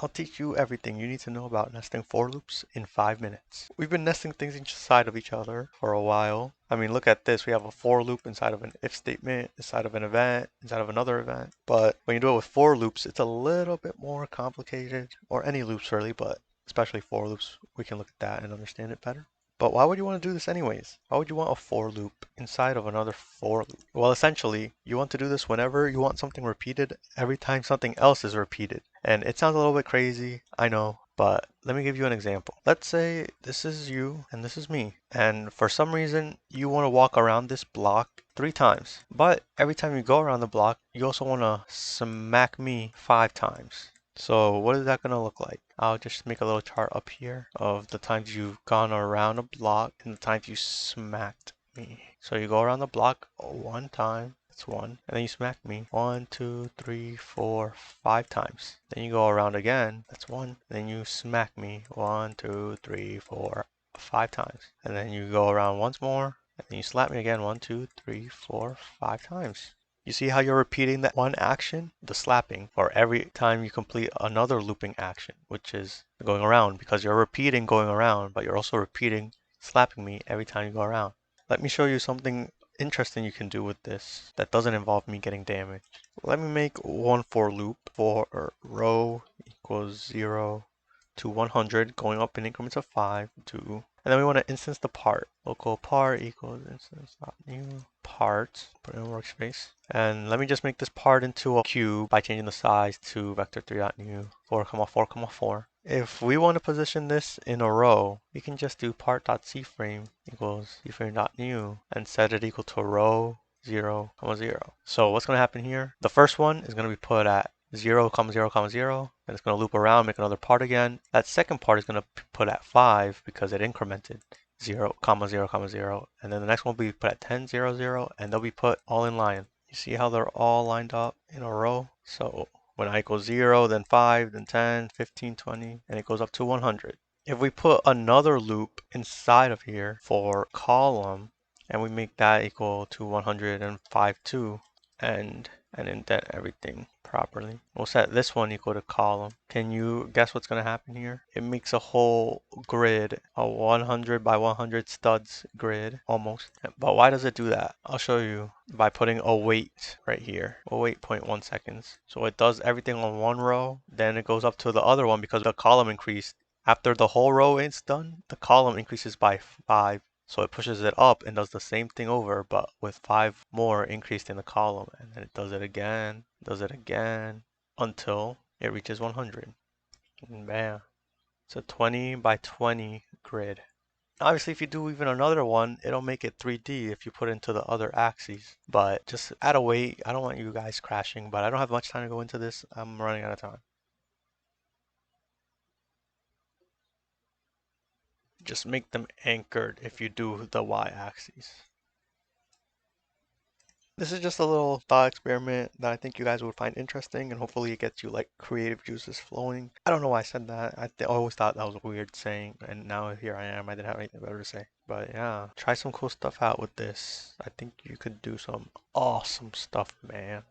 I'll teach you everything you need to know about nesting for loops in 5 minutes. We've been nesting things inside of each other for a while. I mean, look at this. We have a for loop inside of an if statement, inside of an event, inside of another event. But when you do it with for loops, it's a little bit more complicated, or any loops really, but especially for loops, we can look at that and understand it better. But why would you want to do this anyways? Why would you want a for loop inside of another for loop? Well, essentially, you want to do this whenever you want something repeated every time something else is repeated. And it sounds a little bit crazy, I know, but let me give you an example. Let's say this is you and this is me. And for some reason, you want to walk around this block 3 times. But every time you go around the block, you also want to smack me 5 times. So what is that going to look like? I'll just make a little chart up here of the times you've gone around a block and the times you smacked me. So you go around the block 1 time, that's 1, and then you smack me 1, 2, 3, 4, 5 times. Then you go around again, that's 1, then you smack me 1, 2, 3, 4, 5 times. And then you go around once more, and then you slap me again 1, 2, 3, 4, 5 times. You see how you're repeating that one action, the slapping, for every time you complete another looping action, which is going around, because you're repeating going around, but you're also repeating slapping me every time you go around. Let me show you something interesting you can do with this that doesn't involve me getting damaged. Let me make one for loop for row equals 0 to 100, going up in increments of 5, 2, and then we want to instance the part. Local part equals instance.new part, put it in workspace. And let me just make this part into a cube by changing the size to vector3.new 4, 4, 4. If we want to position this in a row, we can just do part.cframe equals cframe.new and set it equal to row 0, 0. So what's going to happen here? The first one is going to be put at 0, 0, 0, and it's going to loop around, make another part again. That second part is going to be put at 5 because it incremented 0, 0, 0, and then the next one will be put at 10, 0, 0, and they'll be put all in line. You see how they're all lined up in a row? So when I equals 0, then 5, then 10, 15, 20, and it goes up to 100. If we put another loop inside of here for column, and we make that equal to 105 too, and indent everything properly. We'll set this one equal to column. Can you guess what's going to happen here? It makes a whole grid, a 100 by 100 studs grid, almost. But why does it do that? I'll show you by putting a wait right here. We'll wait 0.1 seconds. So it does everything on one row, then it goes up to the other one because the column increased. After the whole row is done, the column increases by 5. So it pushes it up and does the same thing over, but with 5 more increased in the column. And then it does it again, until it reaches 100. And bam. It's a 20 by 20 grid. Obviously, if you do even another one, it'll make it 3D if you put it into the other axes. But just add a wait. I don't want you guys crashing, but I don't have much time to go into this. I'm running out of time. Just make them anchored if you do the y-axis. This is just a little thought experiment that I think you guys would find interesting, and hopefully it gets you like creative juices flowing. I don't know why I said that. I always thought that was a weird saying, and now here I am. I didn't have anything better to say. But yeah, try some cool stuff out with this. I think you could do some awesome stuff, man.